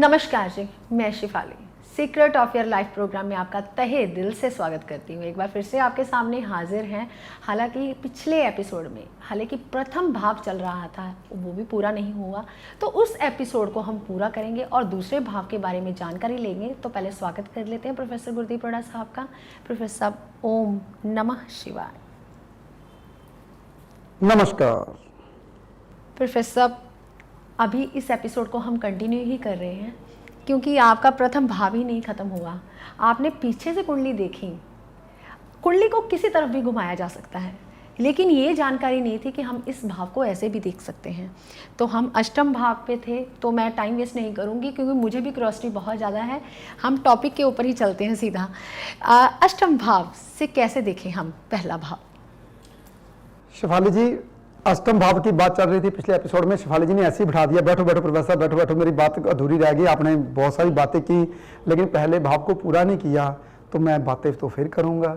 नमस्कार जी, मैं Shifali secret of your life program में आपका तहे दिल से स्वागत करती हूँ। एक बार फिर से आपके सामने हाजिर हैं। हालांकि पिछले एपिसोड में हालांकि प्रथम भाग चल रहा था, वो भी पूरा नहीं हुआ, तो उस एपिसोड को हम पूरा करेंगे और दूसरे भाग के बारे में जानकारी लेंगे। तो पहले स्वागत कर लेते हैं प्रोफेसर गुरदीप रोड़ा साहब का। प्रोफेसर साहब, ओम नमः शिवाय। नमस्कार प्रोफेसर साहब, अभी इस एपिसोड को हम कंटिन्यू ही कर रहे हैं क्योंकि आपका प्रथम भाव ही नहीं ख़त्म हुआ। आपने पीछे से कुंडली देखी, कुंडली को किसी तरफ भी घुमाया जा सकता है, लेकिन ये जानकारी नहीं थी कि हम इस भाव को ऐसे भी देख सकते हैं। तो हम अष्टम भाव पे थे, तो मैं टाइम वेस्ट नहीं करूँगी क्योंकि मुझे भी क्यूरियोसिटी बहुत ज़्यादा है। हम टॉपिक के ऊपर ही चलते हैं सीधा। अष्टम भाव से कैसे देखें हम पहला भाव? शिफाली जी, अष्टम भाव की बात चल रही थी पिछले एपिसोड में। शिफाली जी ने ऐसे ही बिठा दिया, बैठो बैठो प्रोफेसर, बैठो बैठो, मेरी बात अधूरी रह गई। आपने बहुत सारी बातें की लेकिन पहले भाव को पूरा नहीं किया, तो मैं बातें तो फिर करूंगा।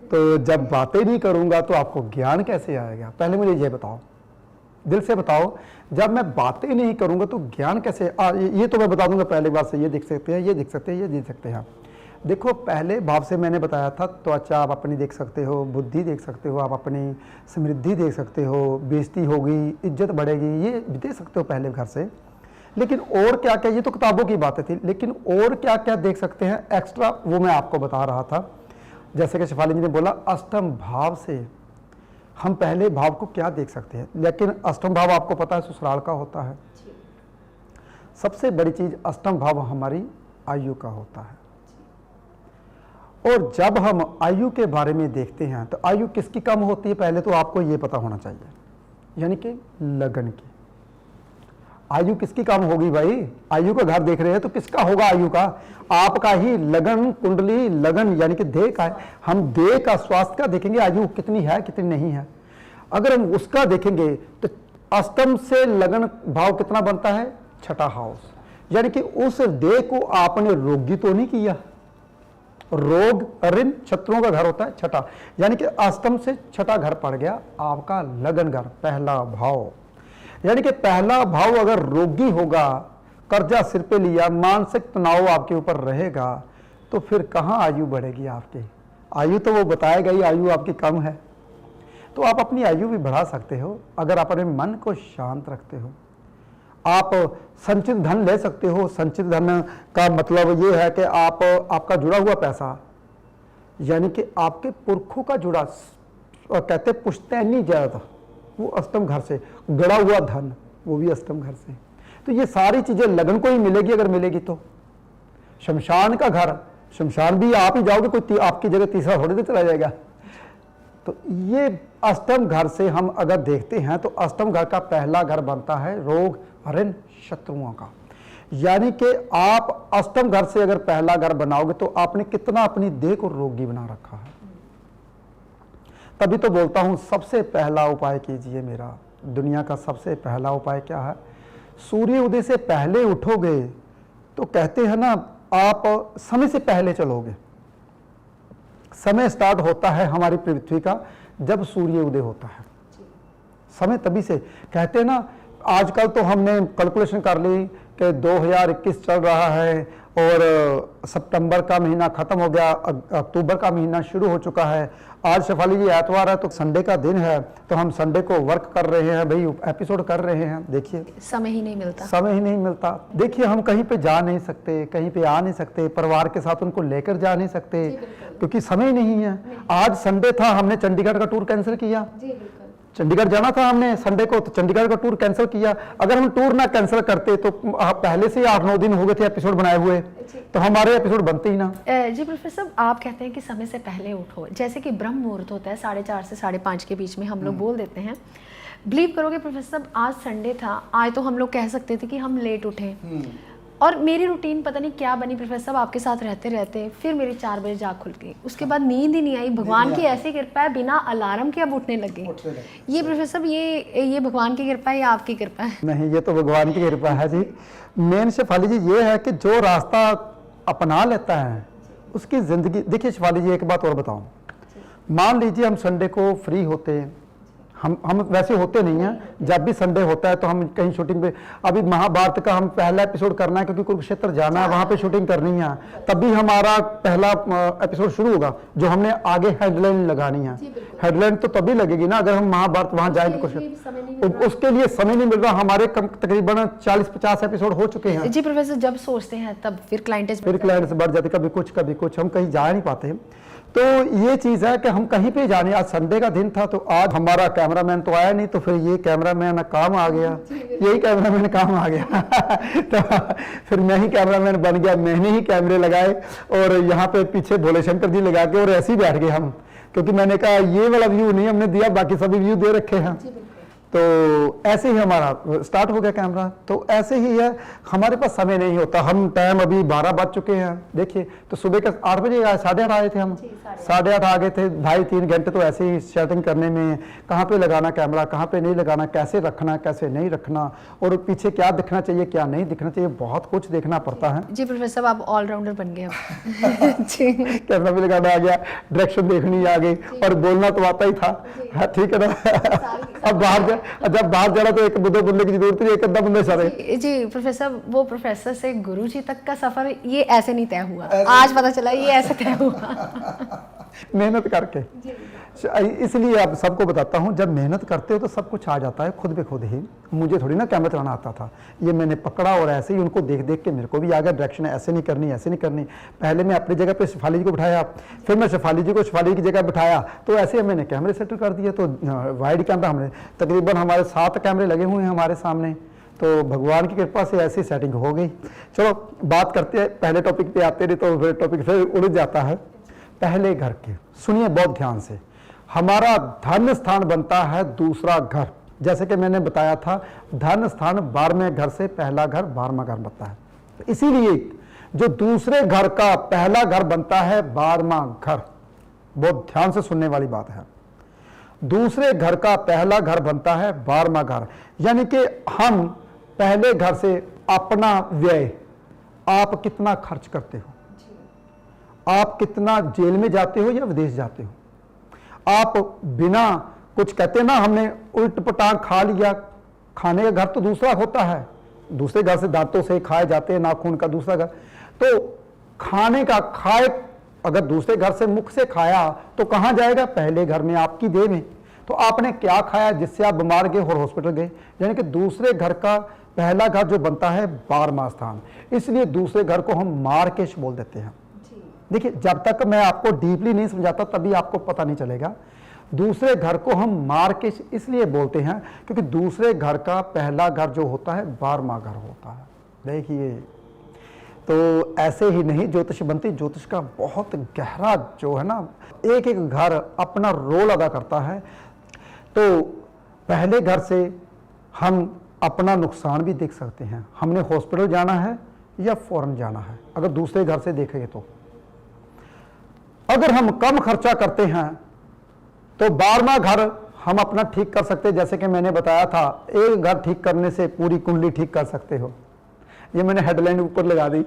तो जब बातें नहीं करूंगा तो आपको ज्ञान कैसे आएगा? पहले मुझे ये बताओ, दिल से बताओ, जब मैं बातें नहीं करूंगा तो ज्ञान कैसे? ये तो मैं बता दूंगा पहले बात से। ये देख सकते हैं, ये देख सकते हैं, ये देख सकते हैं। देखो, पहले भाव से मैंने बताया था, त्वचा आप अपनी देख सकते हो, बुद्धि देख सकते हो, आप अपनी समृद्धि देख सकते हो, बेइज्जती होगी, इज्जत बढ़ेगी, ये देख सकते हो पहले घर से। लेकिन और क्या क्या, ये तो किताबों की बातें थी, लेकिन और क्या क्या देख सकते हैं एक्स्ट्रा, वो मैं आपको बता रहा था। जैसे कि शिफाली जी ने बोला, अष्टम भाव से हम पहले भाव को क्या देख सकते हैं। लेकिन अष्टम भाव आपको पता है ससुराल का होता है। सबसे बड़ी चीज अष्टम भाव हमारी आयु का होता है। और जब हम आयु के बारे में देखते हैं तो आयु किसकी कम होती है, पहले तो आपको ये पता होना चाहिए, यानी कि लगन की। आयु किसकी कम होगी भाई? आयु का घर देख रहे हैं तो किसका होगा आयु का? आपका ही लगन कुंडली, लगन यानी कि देह का है। हम देह का, स्वास्थ्य का देखेंगे, आयु कितनी है कितनी नहीं है। अगर हम उसका देखेंगे तो अष्टम से लगन भाव कितना बनता है? छठा हाउस। यानी कि उस देह को आपने रोगी तो नहीं किया। रोग ऋण शत्रुओं का घर होता है छठा, यानी कि अष्टम से छठा घर पड़ गया आपका लगन घर, पहला भाव। यानी कि पहला भाव अगर रोगी होगा, कर्जा सिर पे लिया, मानसिक तनाव आपके ऊपर रहेगा, तो फिर कहां आयु बढ़ेगी आपकी? आयु तो वो बताएगा ही, आयु आपकी कम है। तो आप अपनी आयु भी बढ़ा सकते हो अगर आप अपने मन को शांत रखते हो। आप संचित धन ले सकते हो। संचित धन का मतलब ये है कि आपका जुड़ा हुआ पैसा, यानी कि आपके पुरखों का जुड़ा, कहते पुश्तैनी जायदाद, वो अष्टम घर से गड़ा हुआ धन, वो भी अष्टम घर से। तो ये सारी चीजें लगन को ही मिलेगी अगर मिलेगी तो। शमशान का घर, शमशान भी आप ही जाओगे, कोई आपकी जगह तीसरा थोड़ी चला जाएगा। तो ये अष्टम घर से हम अगर देखते हैं तो अष्टम घर का पहला घर बनता है रोग ऋण शत्रुओं का। यानी कि आप अष्टम घर से अगर पहला घर बनाओगे तो आपने कितना अपनी देह को रोगी बना रखा है। तभी तो बोलता हूं सबसे पहला उपाय कीजिए मेरा। दुनिया का सबसे पहला उपाय क्या है? सूर्य उदय से पहले उठोगे तो कहते हैं ना, आप समय से पहले चलोगे। समय स्टार्ट होता है हमारी पृथ्वी का जब सूर्य उदय होता है। समय तभी से कहते हैं ना। आजकल तो हमने कैलकुलेशन कर ली कि 2021 चल रहा है और सितंबर का महीना खत्म हो गया, अक्टूबर का महीना शुरू हो चुका है। आज शिफाली जी एतवार है तो संडे का दिन है, तो हम संडे को वर्क कर रहे हैं भाई, एपिसोड कर रहे हैं। देखिए समय ही नहीं मिलता, समय ही नहीं मिलता। देखिए हम कहीं पे जा नहीं सकते, कहीं पे आ नहीं सकते, परिवार के साथ उनको लेकर जा नहीं सकते क्योंकि समय नहीं है। आज संडे था, हमने चंडीगढ़ का टूर कैंसिल किया। चंडीगढ़ जाना था हमने संडे को, तो चंडीगढ़ का टूर कैंसिल किया। अगर हम टूर ना कैंसिल करते तो पहले से 8-9 दिन हो गए थे एपिसोड बनाए हुए, तो हमारे एपिसोड बनते ही ना। जी प्रोफेसर, आप कहते हैं कि समय से पहले उठो, जैसे कि ब्रह्म मुहूर्त होता है 4:30 से 5:30 के बीच में, हम लोग बोल देते हैं। बिलीव करोगे प्रोफेसर, आज संडे था, आज तो हम लोग कह सकते थे कि हम लेट उठे, और मेरी रूटीन पता नहीं क्या बनी प्रोफेसर, आपके साथ रहते रहते फिर मेरी 4 बजे जाग खुल गई। उसके बाद नींद ही नहीं आई। भगवान की ऐसी कृपा है, बिना अलार्म के अब उठने लगे। ये प्रोफेसर, ये भगवान की कृपा है या आपकी कृपा है? नहीं, ये तो भगवान की कृपा है जी। मेन शिफाली जी ये है कि जो रास्ता अपना लेता है उसकी जिंदगी। देखिए शिफाली जी, एक बात और बताऊं, मान लीजिए हम संडे को फ्री होते, हम वैसे होते नहीं हैं। जब भी संडे होता है तो हम कहीं शूटिंग पे, अभी महाभारत का हम पहला एपिसोड करना है क्योंकि कुरुक्षेत्र जाना है, वहां पे शूटिंग करनी है, तब भी हमारा पहला एपिसोड शुरू होगा जो हमने आगे हेडलाइन लगानी है। हेडलाइन तो तभी लगेगी ना अगर हम महाभारत वहां जाएंगे कुरुक्षेत्र, उसके लिए समय नहीं मिल रहा। हमारे तकरीबन 40-50 एपिसोड हो चुके हैं। जी प्रोफेसर, जब सोचते हैं तब फिर क्लाइंटेज बढ़ जाती, कभी कुछ, हम कहीं जा नहीं पाते। तो ये चीज है कि हम कहीं पे जाने, आज संडे का दिन था तो आज हमारा कैमरामैन तो आया नहीं, तो फिर ये कैमरामैन काम आ गया, यही कैमरामैन काम आ गया तो फिर मैं ही कैमरामैन बन गया, मैंने ही कैमरे लगाए और यहाँ पे पीछे भोले शंकर जी लगा के और ऐसे ही बैठ गए हम, क्योंकि मैंने कहा ये वाला व्यू नहीं हमने दिया, बाकी सभी व्यू दे रखे हैं। तो ऐसे ही हमारा स्टार्ट हो गया कैमरा। तो ऐसे ही है, हमारे पास समय नहीं होता। हम टाइम अभी 12 बज चुके हैं, देखिए तो सुबह का 8 बजे 8:30 आए थे हम, 8:30 आ गए थे। 2.5-3 घंटे तो ऐसे ही सेटिंग करने में, कहाँ पे लगाना कैमरा, कहाँ पे नहीं लगाना, कैसे रखना कैसे नहीं रखना, और पीछे क्या दिखना चाहिए क्या नहीं दिखना चाहिए, बहुत कुछ देखना पड़ता है। जी प्रोफेसर, आप ऑलराउंडर बन गए अब कैमरा भी लगाना आ गया, डायरेक्शन देखनी आ गई, और बोलना तो आता ही था, ठीक है ना। अब जब बाहर जाना तो एक दो बंदे की जरूरत नहीं, एक अद्धा बंदे सारे। जी प्रोफेसर, वो प्रोफेसर से गुरुजी तक का सफर ये ऐसे नहीं तय हुआ, आज पता चला ये ऐसे तय हुआ मेहनत करके। इसलिए आप सबको बताता हूँ, जब मेहनत करते हो तो सब कुछ आ जाता है खुद ब खुद ही। मुझे थोड़ी ना कैमरा चलाना आता था, ये मैंने पकड़ा और ऐसे ही उनको देख देख के मेरे को भी आ गया डायरेक्शन, ऐसे नहीं करनी ऐसे नहीं करनी। पहले मैं अपनी जगह पे शेफाली जी को बिठाया, फिर मैं शेफाली जी को शेफाली की जगह बिठाया, तो ऐसे मैंने कैमरे सेट कर दिए। तो वाइड कैमरा हमने तकरीबन हमारे 7 कैमरे लगे हुए हैं हमारे सामने, तो भगवान की कृपा से ऐसी सेटिंग हो गई। चलो बात करते हैं, पहले टॉपिक पे आते नहीं तो फिर टॉपिक फिर उलझ जाता है। पहले घर के सुनिए बहुत ध्यान से, हमारा धन स्थान बनता है दूसरा घर। जैसे कि मैंने बताया था, धन स्थान 12वें घर से पहला घर 12वां घर बनता है। इसीलिए जो दूसरे घर का पहला घर बनता है 12वां घर, बहुत ध्यान से सुनने वाली बात है। दूसरे घर का पहला घर बनता है 12वां घर, यानी कि हम पहले घर से अपना व्यय, आप कितना खर्च करते हो, आप कितना जेल में जाते हो या विदेश जाते हो, आप बिना कुछ कहते ना हमने उल्ट पटांग खा लिया, खाने का घर तो दूसरा होता है, दूसरे घर से दांतों से खाए जाते हैं, नाखून का दूसरा घर। तो खाने का खाए अगर दूसरे घर से मुख से खाया तो कहाँ जाएगा, पहले घर में आपकी देह में। तो आपने क्या खाया जिससे आप बीमार गए और हॉस्पिटल गए, यानी कि दूसरे घर का पहला घर जो बनता है 12वां स्थान। इसलिए दूसरे घर को हम मार्केश बोल देते हैं। देखिए जब तक मैं आपको डीपली नहीं समझाता तभी आपको पता नहीं चलेगा। दूसरे घर को हम मार्केश इसलिए बोलते हैं क्योंकि दूसरे घर का पहला घर जो होता है 12वां घर होता है। देखिए तो ऐसे ही नहीं ज्योतिष बनती, ज्योतिष का बहुत गहरा जो है ना, एक एक घर अपना रोल अदा करता है। तो पहले घर से हम अपना नुकसान भी देख सकते हैं, हमने हॉस्पिटल जाना है या फॉरेन जाना है, अगर दूसरे घर से देखेंगे तो। अगर हम कम खर्चा करते हैं तो 12वां घर हम अपना ठीक कर सकते हैं। जैसे कि मैंने बताया था, एक घर ठीक करने से पूरी कुंडली ठीक कर सकते हो। ये मैंने हेडलाइन ऊपर लगा दी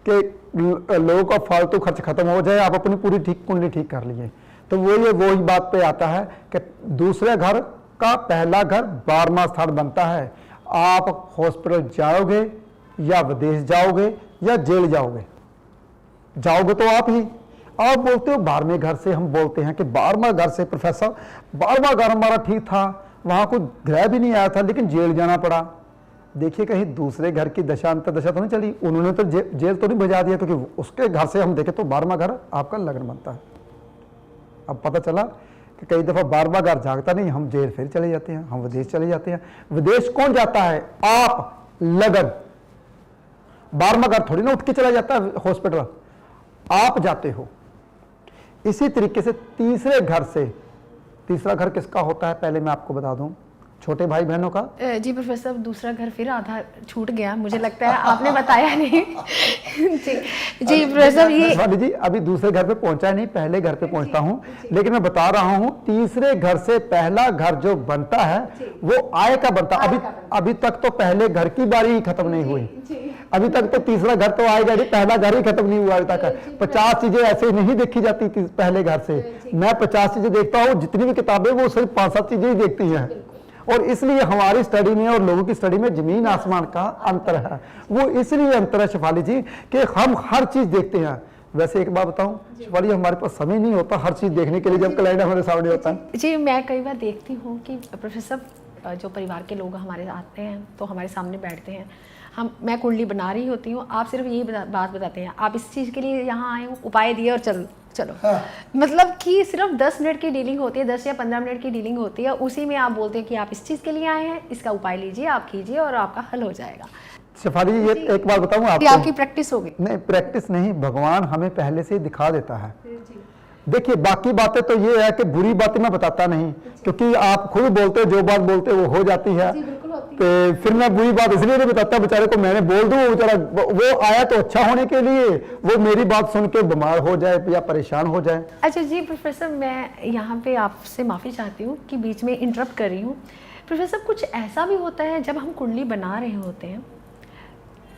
कि लोगों का फालतू खर्च खत्म हो जाए, आप अपनी पूरी कुंडली ठीक कर लिए। तो वही बात पे आता है कि दूसरे घर का पहला घर 12वां स्थान बनता है। आप हॉस्पिटल जाओगे या विदेश जाओगे या जेल जाओगे, जाओगे तो आप ही। आप बोलते हो 12वें घर से, हम बोलते हैं कि 12वां घर से प्रोफेसर 12वां घर हमारा ठीक था, वहां कोई ग्रह भी नहीं आया था लेकिन जेल जाना पड़ा। देखिए कहीं दूसरे घर की दशा अंतर्दशा तो नहीं चली, उन्होंने तो जेल तो नहीं बजा दिया, क्योंकि उसके घर से हम देखें तो 12वां घर आपका लग्न बनता है। अब पता चला कि कई दफा 12वां घर जागता नहीं, हम जेल फिर चले जाते हैं, हम विदेश चले जाते हैं। विदेश कौन जाता है, आप लगन। 12वां घर थोड़ी ना उठ के चला जाता है हॉस्पिटल, आप जाते हो। इसी तरीके से तीसरे घर से, तीसरा घर किसका होता है पहले मैं आपको बता दूं, छोटे भाई बहनों का। जी प्रोफेसर, दूसरा घर फिर आधा छूट गया, मुझे लगता है आपने बताया नहीं जी प्रोफेसर, ये जी अभी दूसरे घर पे पहुंचा नहीं, पहले घर पे पहुंचता हूं, लेकिन मैं बता रहा हूं तीसरे घर से पहला घर जो बनता है वो आय का बनता है। अभी तक तो पहले घर की बारी ही खत्म नहीं हुई, अभी तक तो तीसरा घर तो आएगा नहीं, पहला घर ही खत्म नहीं हुआ अभी तक। 50 चीजें ऐसे नहीं देखी जाती पहले घर से। मैं 50 चीजें देखता हूँ, जितनी भी किताबें वो सिर्फ 5-7 चीजें ही देखती हैं। और इसलिए हमारी स्टडी में और लोगों की स्टडी में जमीन आसमान का अंतर है। वो इसलिए अंतर है शेफाली जी कि हम हर चीज देखते हैं। वैसे एक बात बताऊं शेफाली, हमारे पास समय नहीं होता हर चीज देखने के लिए जब क्लाइंट हमारे सामने होता है। जी, मैं कई बार देखती हूँ कि प्रोफेसर जो परिवार के लोग हमारे आते हैं तो हमारे सामने बैठते हैं, मैं कुंडली बना रही होती हूँ, आप सिर्फ यही बात बताते हैं, आप इस चीज़ के लिए यहाँ आए हो, उपाय दिए और चलो। हाँ। मतलब कि सिर्फ 10 मिनट की डीलिंग होती है, 10 या 15 मिनट की डीलिंग होती है, उसी में आप बोलते हैं कि आप इस चीज़ के लिए आए हैं, इसका उपाय लीजिए, आप कीजिए और आपका हल हो जाएगा। शेफाली जी, ये एक बात बताऊँ आपको, आपकी प्रैक्टिस होगी? नहीं, प्रैक्टिस नहीं, भगवान हमें पहले से ही दिखा देता है। देखिए, बाकी बातें तो ये है कि बुरी बातें मैं बताता नहीं, क्योंकि आप खुद बोलते हो, जो बात बोलते हो वो हो जाती है। तो फिर मैं बुरी बात इसलिए नहीं बताता, बेचारे को मैंने बोल दूं, बेचारा वो आया तो अच्छा होने के लिए, वो मेरी बात सुन के बीमार हो जाए या परेशान हो जाए। अच्छा जी प्रोफेसर, मैं यहाँ पे आपसे माफ़ी चाहती हूँ कि बीच में इंटरप्ट कर रही हूँ। प्रोफेसर, कुछ ऐसा भी होता है जब हम कुंडली बना रहे होते हैं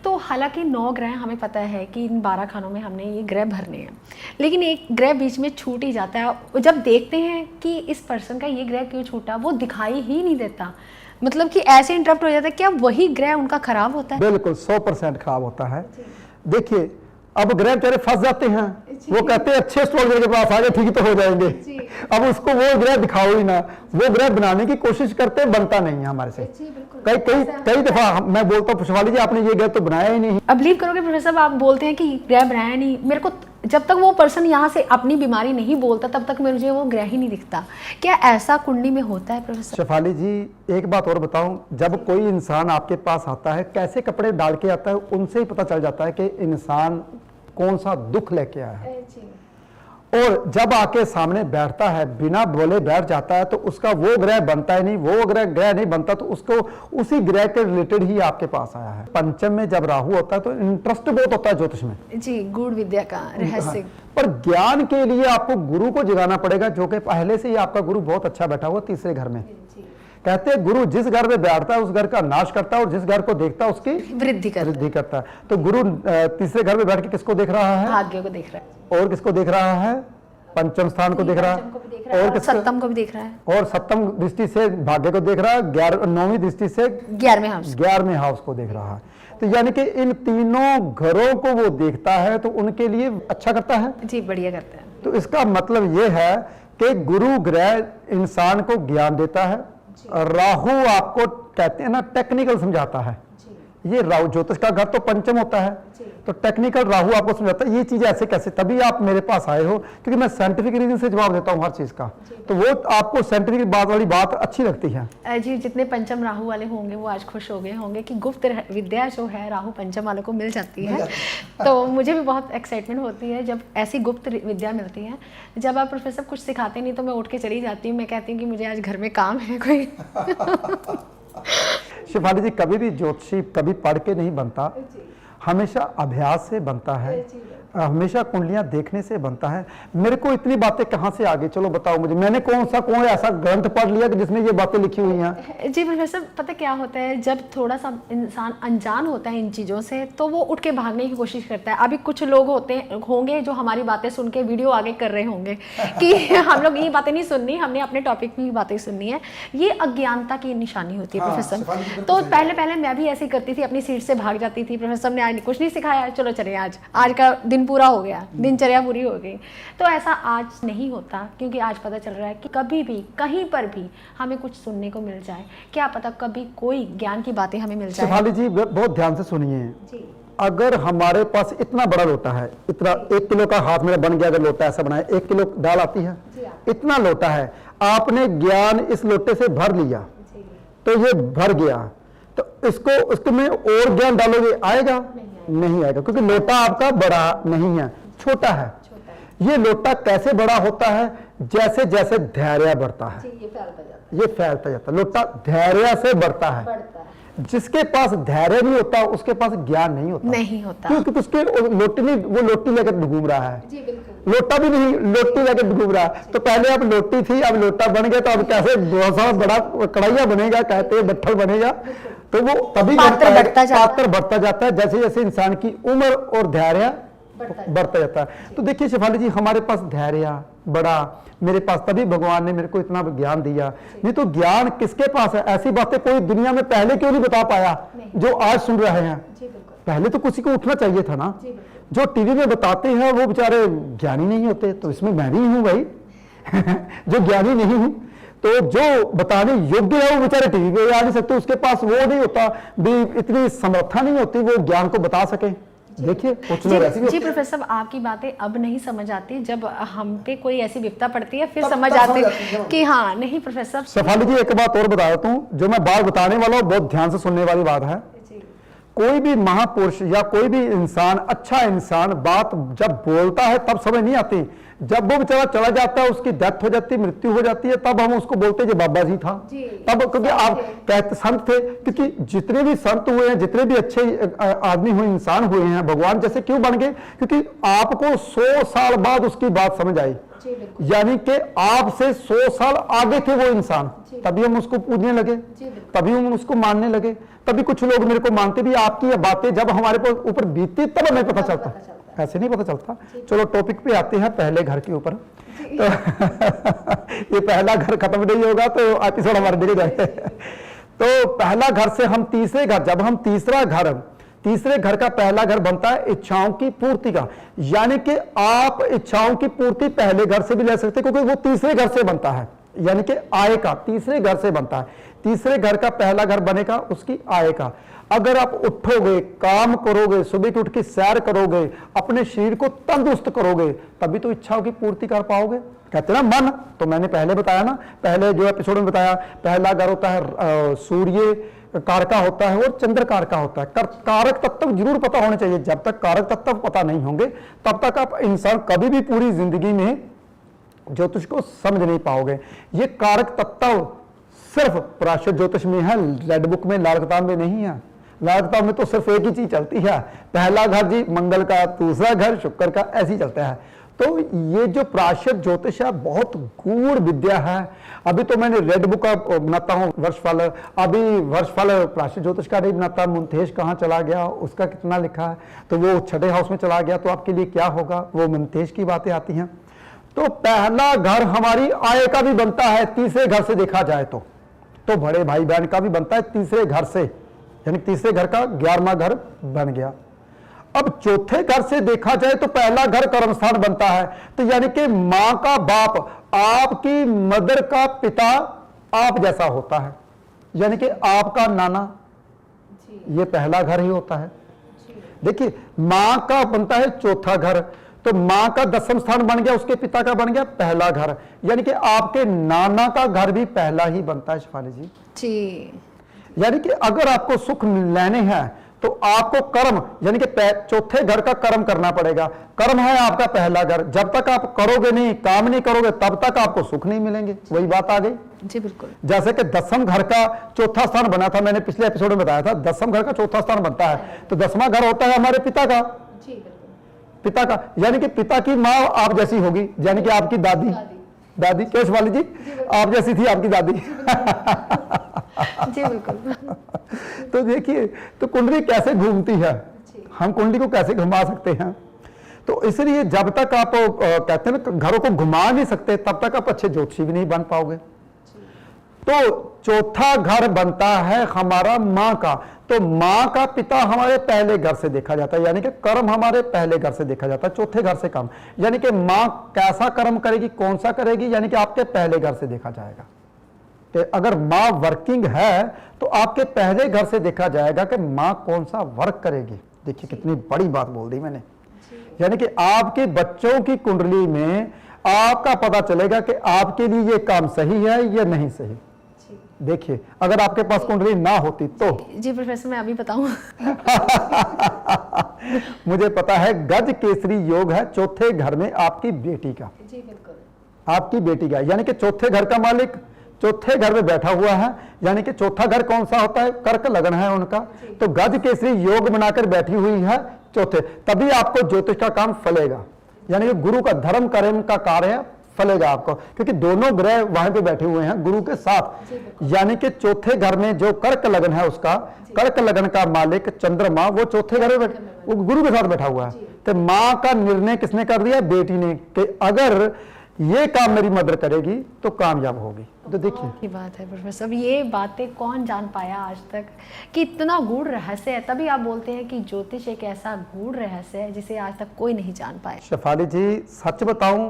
तो हालांकि 9 ग्रह हमें पता है कि इन 12 खानों में हमने ये ग्रह भरने हैं, लेकिन एक ग्रह बीच में छूट ही जाता है। जब देखते हैं कि इस पर्सन का ये ग्रह क्यों छूटा, वो दिखाई ही नहीं देता, मतलब कि ऐसे इंटरप्ट हो जाता है। क्या वही ग्रह उनका खराब होता है? बिल्कुल 100% खराब होता है। देखिए, अब ग्रह तेरे फंस जाते हैं, वो कहते हैं अच्छे एस्ट्रोलॉजर के पास आ गए, ठीक तो हो जाएंगे। अब उसको वो ग्रह दिखाओ ही ना, वो ग्रह बनाने की कोशिश करते, बनता नहीं है हमारे से। कई दफा मैं बोलता हूँ शेफाली जी, आपने ये ग्रह तो बनाया ही नहीं। अब बिलीव करोगे प्रोफेसर, आप बोलते हैं कि ग्रह बनाया नहीं, मेरे को जब तक वो पर्सन यहाँ से अपनी बीमारी नहीं बोलता तब तक मुझे वो ग्रह ही नहीं दिखता। क्या ऐसा कुंडली में होता है प्रोफेसर? शेफाली जी, एक बात और बताऊं, जब कोई इंसान आपके पास आता है, कैसे कपड़े डाल के आता है, उनसे ही पता चल जाता है कि इंसान कौन सा दुख लेके आया है। और जब आके सामने बैठता है, बिना बोले बैठ जाता है, तो उसका वो ग्रह बनता ही नहीं, वो ग्रह नहीं बनता, तो उसको उसी ग्रह के रिलेटेड ही आपके पास आया है। पंचम में जब राहु होता है तो इंटरेस्ट बहुत होता है ज्योतिष में जी, गूढ़ विद्या का रहस्य। पर ज्ञान के लिए आपको गुरु को जगाना पड़ेगा, जो कि पहले से ही आपका गुरु बहुत अच्छा बैठा हुआ तीसरे घर में। कहते हैं गुरु जिस घर में बैठता है उस घर का नाश करता है, और जिस घर को देखता है उसकी वृद्धि करता है। तो गुरु तीसरे घर में बैठ के किसको देख रहा है? भाग्य को देख रहा है। और किसको देख रहा है? पंचम स्थान को देख रहा है, और सप्तम को भी देख रहा है, और सप्तम दृष्टि से भाग्य को देख रहा है, 9वीं दृष्टि से 11वें हाउस को देख रहा है। तो यानी कि इन तीनों घरों को वो देखता है, तो उनके लिए अच्छा करता है जी, बढ़िया करता है। तो इसका मतलब ये है कि गुरु ग्रह इंसान को ज्ञान देता है, राहु आपको कहते हैं ना टेक्निकल समझाता है। ये राहु, ज्योतिष का घर तो पंचम होता है, तो टेक्निकल राहु आपको समझाता है ये चीज ऐसे कैसे। तभी आप मेरे पास आए हो, क्योंकि मैं साइंटिफिक रीजन से जवाब देता हूँ हर चीज का, तो वो आपको साइंटिफिक बात वाली बात अच्छी लगती है जी। जितने पंचम राहु वाले होंगे वो आज खुश हो गए होंगे कि गुप्त विद्या जो है राहु पंचम वालों को मिल जाती है। तो मुझे भी बहुत एक्साइटमेंट होती है जब ऐसी गुप्त विद्या मिलती है। जब आप प्रोफेसर कुछ सिखाते नहीं तो मैं उठ के चली जाती हूँ, मैं कहती हूँ कि मुझे आज घर में काम है कोई। शेफाली जी, कभी भी ज्योतिषी कभी पढ़ के नहीं बनता, हमेशा अभ्यास से बनता है, हमेशा कुंडलियां देखने से बनता है। मेरे को इतनी बातें कहाँ से आ गई, चलो बताओ मुझे, मैंने कौन ऐसा ग्रंथ पढ़ लिया कि जिसमें ये बातें लिखी हुई हैं? जी प्रोफेसर, पता क्या होता है, जब थोड़ा सा इंसान अनजान होता है इन चीज़ों से तो वो उठ के भागने की कोशिश करता है। अभी कुछ लोग होंगे जो हमारी बातें सुन के वीडियो आगे कर रहे होंगे कि हम लोग ये बातें नहीं सुननी, हमने अपने टॉपिक की बातें सुननी है। ये अज्ञानता की निशानी होती है प्रोफेसर। तो पहले मैं भी ऐसे करती थी, अपनी सीट से भाग जाती थी, प्रोफेसर ने आज कुछ नहीं सिखाया, चलो चले आज का दिन पूरा हो गया, दिनचर्या पूरी हो गई। तो ऐसा आज नहीं होता, क्योंकि आज पता चल रहा है कि कभी भी कहीं पर भी हमें कुछ सुनने को मिल जाए, क्या पता कभी कोई ज्ञान की बातें हमें मिल जाए। शेफाली जी, बहुत ध्यान से सुनिए, अगर हमारे पास इतना बड़ा लोटा है, इतना 1 किलो का हाथ मेरा बन गया, अगर लोटा ऐसा बनाए 1 किलो दाल आती है, इतना लोटा है, आपने ज्ञान इस लोटे से भर लिया तो ये भर गया, तो इसको में और ज्ञान डालोगे, आएगा? नहीं आएगा, क्योंकि लोटा आपका बड़ा नहीं है, छोटा है। ये लोटा कैसे बड़ा होता है? जैसे जैसे धैर्य बढ़ता है ये फैलता जाता है। लोटा धैर्य से बढ़ता है। जिसके पास धैर्य नहीं होता उसके पास ज्ञान नहीं होता, क्योंकि उसके वो लोटी लेकर घूम रहा है। लोटा भी नहीं, लोटी लेकर घूम रहा है। तो पहले अब लोटी थी, अब लोटा बन गया, तो अब कैसे बहुत सारा बड़ा कढ़ाइया बनेगा, कहते हैं बट्ठल बनेगा। तो वो तभी पात्र बढ़ता जाता है। पात्र बढ़ता जाता है जैसे जैसे इंसान की उम्र और धैर्य बढ़ता जाता है। तो देखिए शेफाली जी, हमारे पास धैर्य बड़ा मेरे पास, तभी भगवान ने मेरे को इतना ज्ञान दिया। नहीं तो ज्ञान किसके पास है? ऐसी बातें कोई दुनिया में पहले क्यों नहीं बता पाया जो आज सुन रहे हैं? पहले तो किसी को उठना चाहिए था ना। जो टीवी में बताते हैं वो बेचारे ज्ञानी नहीं होते, तो इसमें मैं भी हूं भाई जो ज्ञानी नहीं हूं, तो जो बताने योग्य है वो बेचारे टीवी पे आ नहीं सकते, उसके पास वो नहीं होता भी, इतनी समर्था नहीं होती वो ज्ञान को बता सके। देखिए कुछ लोग ऐसे भी जी प्रोफेसर साहब, आपकी बातें अब नहीं समझ आती, जब हम पे कोई ऐसी विपदा पड़ती है फिर समझ आती है कि हाँ नहीं प्रोफेसर। शेफाली जी एक बात और बता देता हूँ, जो मैं बात बताने वाला हूँ बहुत ध्यान से सुनने वाली बात है। कोई भी महापुरुष या कोई भी इंसान, अच्छा इंसान बात जब बोलता है तब समझ नहीं आती, जब वो बेचारा चला जाता है, उसकी डेथ हो जाती है, मृत्यु हो जाती है, तब हम उसको बोलते हैं जो बाबा जी था। तब क्योंकि आप कहते संत थे, क्योंकि जितने भी संत हुए हैं, जितने भी अच्छे आदमी हुए, इंसान हुए हैं, भगवान जैसे क्यों बन गए? क्योंकि आपको 100 साल बाद उसकी बात समझ आई, यानी कि आपसे 100 साल आगे थे वो इंसान, तभी हम उसको पूजने लगे, तभी हम उसको मानने लगे। तभी कुछ लोग मेरे को मानते भी, आपकी ये बातें जब हमारे ऊपर बीतती तब हमें पता चलता, ऐसे नहीं पता चलता। चलो टॉपिक पे आते हैं, पहले घर के ऊपर। तो ये पहला घर खत्म नहीं होगा तो एपिसोड हमारे देखे जाए। तो पहला घर से हम तीसरे घर, जब हम तीसरे घर का पहला घर बनता है इच्छाओं की पूर्ति का, यानी कि आप इच्छाओं की पूर्ति पहले घर से भी ले सकते हैं, क्योंकि वो तीसरे घर से बनता है, यानी कि आय का तीसरे घर से बनता है। तीसरे घर का पहला घर बनेगा उसकी आय का। अगर आप उठोगे, काम करोगे, सुबह की उठ के सैर करोगे, अपने शरीर को तंदुरुस्त करोगे, तभी तो इच्छाओं की पूर्ति कर पाओगे। कहते हैं ना मन, तो मैंने पहले बताया ना, पहले जो एपिसोड में बताया, पहला घर होता है सूर्य कारका होता है और चंद्र कारका होता है। कारक तत्व जरूर पता होने चाहिए, जब तक कारक तत्व पता नहीं होंगे तब तक आप इंसान कभी भी पूरी जिंदगी में ज्योतिष को समझ नहीं पाओगे। ये कारक तत्व सिर्फ पराशर ज्योतिष में है, रेड बुक में, लाल किताब में नहीं है। लाल किताब में तो सिर्फ एक ही चीज चलती है, पहला घर जी मंगल का, दूसरा घर शुक्र का, ऐसे ही चलता है। तो ये जो पराशर ज्योतिष है बहुत गूढ़ विद्या है। अभी तो मैंने रेड बुक का बनाता हूँ वर्षफल, अभी वर्षफल पराशर ज्योतिष का नहीं बनाता। मुंतेश कहाँ चला गया, उसका कितना लिखा है, तो वो छठे हाउस में चला गया, तो आपके लिए क्या होगा, वो मुंतेश की बातें आती हैं। तो पहला घर हमारी आय का भी बनता है तीसरे घर से देखा जाए तो बड़े भाई बहन का भी बनता है तीसरे घर से, यानी तीसरे घर का 11वां घर बन गया। अब चौथे घर से देखा जाए तो पहला घर कर्म स्थान बनता है, तो यानी कि मां का बाप, आपकी मदर का पिता आप जैसा होता है, यानी कि आपका नाना, ये पहला घर ही होता है। देखिए मां का बनता है चौथा घर, तो मां का 10वां स्थान बन गया, उसके पिता का बन गया पहला घर, यानी कि आपके नाना का घर भी पहला ही बनता है शिफाली जी। यानी कि अगर आपको सुख लेने हैं तो आपको कर्म, यानी कि चौथे घर का कर्म करना पड़ेगा। कर्म है आपका पहला घर, जब तक आप करोगे नहीं, काम नहीं करोगे, तब तक आपको सुख नहीं मिलेंगे। वही बात आ गई जी, बिल्कुल। जैसे कि 10वां घर का चौथा स्थान बना था, मैंने पिछले एपिसोड में बताया था, 10वां घर का चौथा स्थान बनता है, तो 10वां घर होता है हमारे पिता का, पिता का, यानी कि पिता की माँ आप जैसी होगी, यानी कि आपकी दादी क्यों शिफाली जी, आप जैसी थी आपकी दादी। जी बिल्कुल। तो देखिए, तो कुंडली कैसे घूमती है, हम कुंडली को कैसे घुमा सकते हैं। तो इसलिए जब तक आप कहते हैं ना घरों को घुमा नहीं सकते, तब तक आप अच्छे ज्योतिषी भी नहीं बन पाओगे। तो चौथा घर बनता है हमारा माँ का, तो माँ का पिता हमारे पहले घर से देखा जाता है, यानी कि कर्म हमारे पहले घर से देखा जाता है, चौथे घर से काम, यानी कि माँ कैसा कर्म करेगी, कौन सा करेगी, यानी कि आपके पहले घर से देखा जाएगा। तो अगर माँ वर्किंग है तो आपके पहले घर से देखा जाएगा कि माँ कौन सा वर्क करेगी। देखिए कितनी बड़ी बात बोल दी मैंने, यानी कि आपके बच्चों की कुंडली में आपका पता चलेगा कि आपके लिए ये काम सही है या नहीं सही। देखिए अगर आपके पास कुंडली ना होती तो जी प्रोफेसर मैं अभी बताऊं। मुझे पता है गज केसरी योग है चौथे घर में आपकी बेटी का। जी बिल्कुल, आपकी बेटी का, यानी कि चौथे घर का मालिक चौथे घर में बैठा हुआ है, यानी कि चौथा घर कौन सा होता है, कर्क लगन है उनका, तो गज केसरी योग बनाकर बैठी हुई है चौथे, तभी आपको ज्योतिष का काम फलेगा, यानी कि गुरु का धर्म कर्म का कार्य फलेगा आपको, क्योंकि दोनों ग्रह वहां पे बैठे हुए हैं गुरु के साथ। यानी कि चौथे घर में जो कर्क लगन है, उसका कर्क लगन का मालिक चंद्रमा वो चौथे घर में वो गुरु के साथ बैठा हुआ है। तो माँ का निर्णय किसने कर दिया? बेटी ने, कि अगर ये काम मेरी मदर करेगी तो कामयाब होगी। तो देखिए की बात है प्रोफेसर, अब ये बातें कौन जान पाया आज तक कि इतना गूढ़ रहस्य है। तभी आप बोलते हैं कि ज्योतिष एक ऐसा गूढ़ रहस्य है जिसे आज तक कोई नहीं जान पाया। शेफाली जी, सच बताऊं,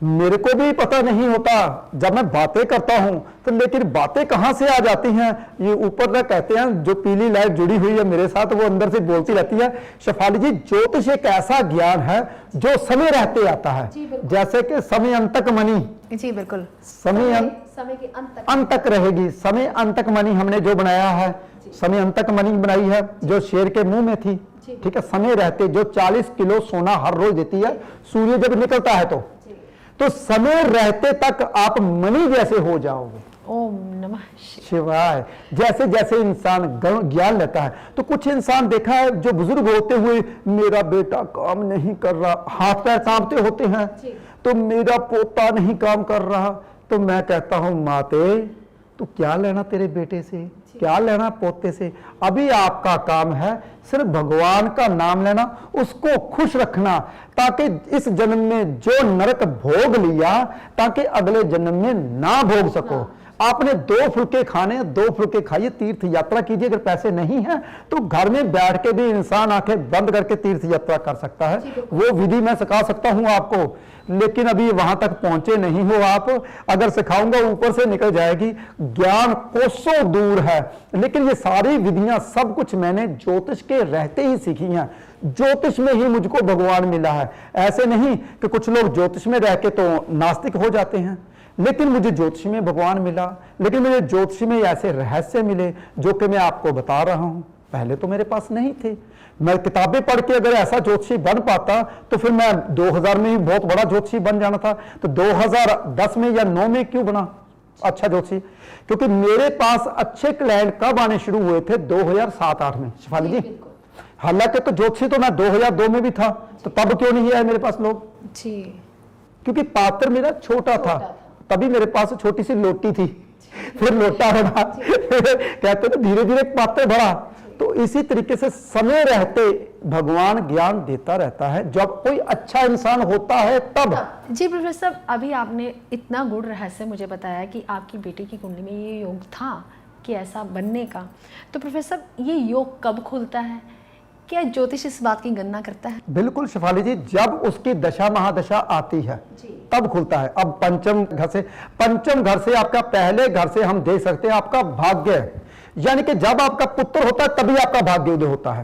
मेरे को भी पता नहीं होता जब मैं बातें करता हूं तो, लेकिन बातें कहां से आ जाती हैं। ये ऊपर तक कहते हैं जो पीली लाइट जुड़ी हुई है मेरे साथ, वो अंदर से बोलती रहती है। शेफाली जी, ज्योतिष एक ऐसा ज्ञान है जो समय रहते आता है, जैसे कि समय अंतक मणि। जी बिल्कुल, समय के अंत तक रहेगी। समय अंतक मणि हमने जो बनाया है, समय अंतक मणि बनाई है जो शेर के मुंह में थी, ठीक है। समय रहते जो 40 किलो सोना हर रोज देती है, सूर्य जब निकलता है तो समय रहते तक आप मणि जैसे हो जाओगे। ओम नमः शिवाय। जैसे जैसे इंसान ज्ञान लेता है, तो कुछ इंसान देखा है जो बुजुर्ग होते हुए, मेरा बेटा काम नहीं कर रहा, हाथ पैर कांपते होते हैं, तो मेरा पोता नहीं काम कर रहा, तो मैं कहता हूं माते, तो क्या लेना तेरे बेटे से, क्या लेना पोते से। अभी आपका काम है सिर्फ भगवान का नाम लेना, उसको खुश रखना, ताकि इस जन्म में जो नरक भोग लिया, ताकि अगले जन्म में ना भोग सको। आपने 2 फुलके खाने, 2 फुलके खाइए, तीर्थ यात्रा कीजिए। अगर पैसे नहीं है तो घर में बैठ के भी इंसान आंखें बंद करके तीर्थ यात्रा कर सकता है। वो विधि मैं सिखा सकता हूं आपको, लेकिन अभी वहां तक पहुंचे नहीं हो आप। अगर सिखाऊंगा ऊपर से निकल जाएगी, ज्ञान कोसों दूर है। लेकिन ये सारी विधियां सब कुछ मैंने ज्योतिष के रहते ही सीखी हैं। ज्योतिष में ही मुझको भगवान मिला है। ऐसे नहीं कि कुछ लोग ज्योतिष में रह के तो नास्तिक हो जाते हैं, लेकिन मुझे ज्योतिष में भगवान मिला। लेकिन मुझे ज्योतिष में ऐसे रहस्य मिले जो कि मैं आपको बता रहा हूं, पहले तो मेरे पास नहीं थे। मैं किताबें पढ़ के अगर ऐसा ज्योतिषी बन पाता तो फिर मैं 2000 में ही बहुत बड़ा ज्योतिषी बन जाना था। तो 2010 में या 9 में क्यों बना अच्छा ज्योतिषी? क्योंकि मेरे पास अच्छे क्लाइंट कब आने शुरू हुए थे? 2007-8 में। शेफाली जी, हालांकि तो ज्योतिषी तो मैं 2002 में भी था, तो तब क्यों नहीं आए मेरे पास लोग? जी, क्योंकि पात्र मेरा छोटा था। तभी मेरे पास छोटी सी लोटी थी, फिर लोटा बना, कहते थे धीरे धीरे पात्र बढ़ा। तो इसी तरीके से समय रहते भगवान ज्ञान देता रहता है, जब कोई अच्छा इंसान होता है तब। जी प्रोफेसर, अभी आपने इतना गूढ़ रहस्य मुझे बताया कि आपकी बेटी की कुंडली में ये योग था कि ऐसा बनने का। तो प्रोफेसर, ये योग कब खुलता है? क्या ज्योतिष इस बात की गणना करता है? बिल्कुल शेफाली जी, जब उसकी दशा महादशा आती है तब खुलता है। अब पंचम घर से आपका पहले घर से हम देख सकते हैं आपका भाग्य, यानी कि जब आपका पुत्र होता है तभी आपका भाग्य उदय होता है।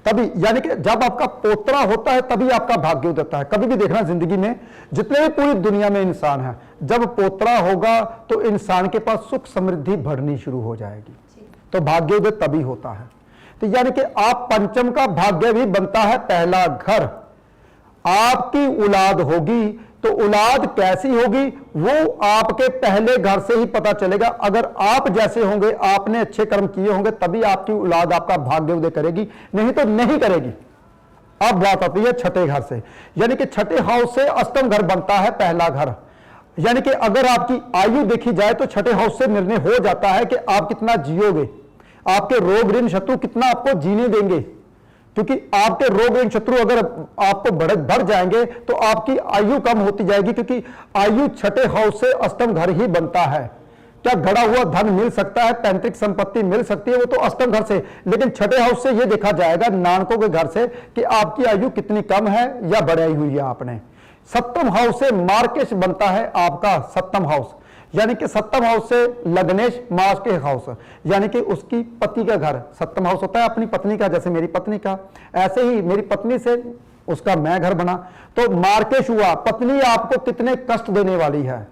तभी, यानी कि जब आपका पोतरा होता है तभी आपका भाग्य उदय होता है। कभी भी देखना जिंदगी में, जितने भी पूरी दुनिया में इंसान है, जब पोतरा होगा तो इंसान के पास सुख समृद्धि बढ़नी शुरू हो जाएगी, तो भाग्य उदय तभी होता है। तो यानी कि आप पंचम का भाग्य भी बनता है पहला घर। आपकी औलाद होगी तो औलाद कैसी होगी वो आपके पहले घर से ही पता चलेगा। अगर आप जैसे होंगे, आपने अच्छे कर्म किए होंगे, तभी आपकी औलाद आपका भाग्य उदय करेगी, नहीं तो नहीं करेगी। अब बात आती है छठे घर से, यानी कि छठे हाउस से अष्टम घर बनता है पहला घर। यानी कि अगर आपकी आयु देखी जाए तो छठे हाउस से निर्णय हो जाता है कि आप कितना जियोगे, आपके रोग ऋण शत्रु कितना आपको जीने देंगे। क्योंकि आपके रोग ऋण शत्रु अगर आपको बढ़ जाएंगे तो आपकी आयु कम होती जाएगी, क्योंकि आयु छठे हाउस से अष्टम घर ही बनता है। क्या गड़ा हुआ धन मिल सकता है, पैतृक संपत्ति मिल सकती है, वो तो अष्टम घर से। लेकिन छठे हाउस से ये देखा जाएगा नानकों के घर से कि आपकी आयु कितनी कम है या बढ़ाई हुई है आपने। सप्तम हाउस से मार्केश बनता है आपका सप्तम हाउस, यानी कि सप्तम हाउस से लग्नेश मास के हाउस, यानी कि उसकी पति का घर। सप्तम हाउस होता है अपनी पत्नी का, जैसे मेरी पत्नी का, ऐसे ही मेरी पत्नी से उसका मैं घर बना। तो मार्केश हुआ, पत्नी आपको कितने कष्ट देने वाली है,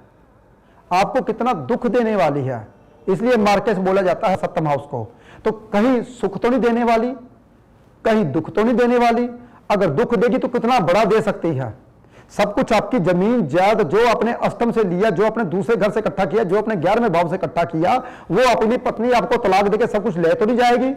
आपको कितना दुख देने वाली है, इसलिए मार्केश बोला जाता है सप्तम हाउस को। तो कहीं सुख तो नहीं देने वाली, कहीं दुख तो नहीं देने वाली। अगर दुख देगी तो कितना बड़ा दे सकती है। सब कुछ आपकी जमीन जायदाद जो आपने अष्टम से लिया, जो आपने दूसरे घर से इकट्ठा किया, जो आपने 11वें भाव से इकट्ठा किया, वो अपनी पत्नी आपको तलाक देके सब कुछ ले तो नहीं जाएगी।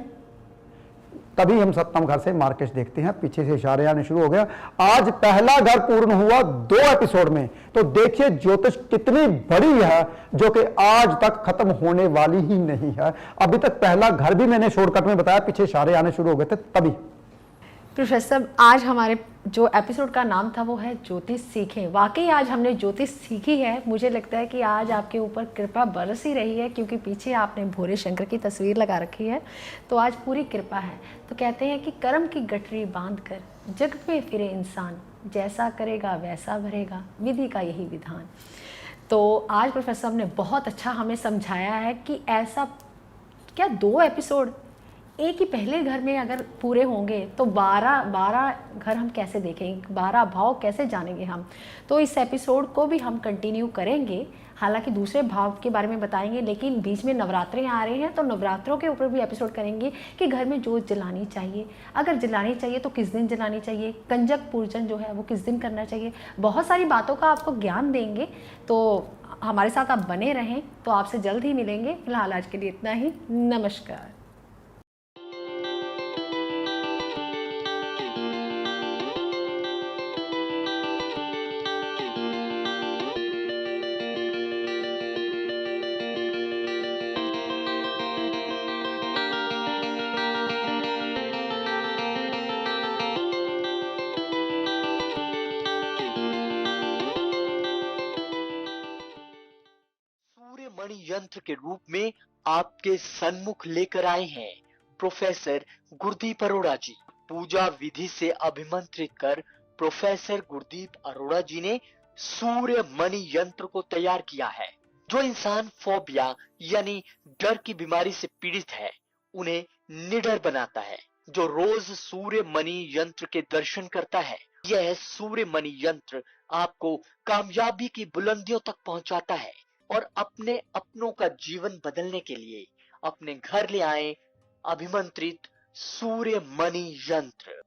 तभी हम सप्तम घर से मार्केट देखते हैं। पीछे से इशारे आने शुरू हो गया। आज पहला घर पूर्ण हुआ 2 एपिसोड में, तो देखिए ज्योतिष कितनी बड़ी है जो कि आज तक खत्म होने वाली ही नहीं है। अभी तक पहला घर भी मैंने शॉर्टकट में बताया, पीछे इशारे आने शुरू हो गए थे तभी। प्रोफेसर आज हमारे जो एपिसोड का नाम था वो है ज्योतिष सीखें। वाकई आज हमने ज्योतिष सीखी है। मुझे लगता है कि आज आपके ऊपर कृपा बरस ही रही है, क्योंकि पीछे आपने भोले शंकर की तस्वीर लगा रखी है, तो आज पूरी कृपा है। तो कहते हैं कि कर्म की गठरी बांध कर जग में फिरे इंसान, जैसा करेगा वैसा भरेगा, विधि का यही विधान। तो आज प्रोफेसर साहब ने बहुत अच्छा हमें समझाया है कि ऐसा क्या 2 एपिसोड एक ही पहले घर में अगर पूरे होंगे तो 12 घर हम कैसे देखेंगे, 12 भाव कैसे जानेंगे हम। तो इस एपिसोड को भी हम कंटिन्यू करेंगे, हालांकि दूसरे भाव के बारे में बताएंगे, लेकिन बीच में नवरात्रे आ रहे हैं तो नवरात्रों के ऊपर भी एपिसोड करेंगे कि घर में जोत जलानी चाहिए, अगर जलानी चाहिए तो किस दिन जलानी चाहिए, कंजक पूजन जो है वो किस दिन करना चाहिए। बहुत सारी बातों का आपको ज्ञान देंगे, तो हमारे साथ आप बने रहें। तो आपसे जल्द ही मिलेंगे। फिलहाल आज के लिए इतना ही। नमस्कार। सूर्य मणि यंत्र के रूप में आपके सन्मुख लेकर आए हैं प्रोफेसर गुरदीप अरोड़ा जी। पूजा विधि से अभिमंत्रित कर प्रोफेसर गुरदीप अरोड़ा जी ने सूर्य मणि यंत्र को तैयार किया है। जो इंसान फोबिया यानी डर की बीमारी से पीड़ित है, उन्हें निडर बनाता है। जो रोज सूर्य मणि यंत्र के दर्शन करता है, यह सूर्य मणि यंत्र आपको कामयाबी की बुलंदियों तक पहुंचाता है। और अपने अपनों का जीवन बदलने के लिए अपने घर ले आए अभिमंत्रित सूर्य मणि यंत्र।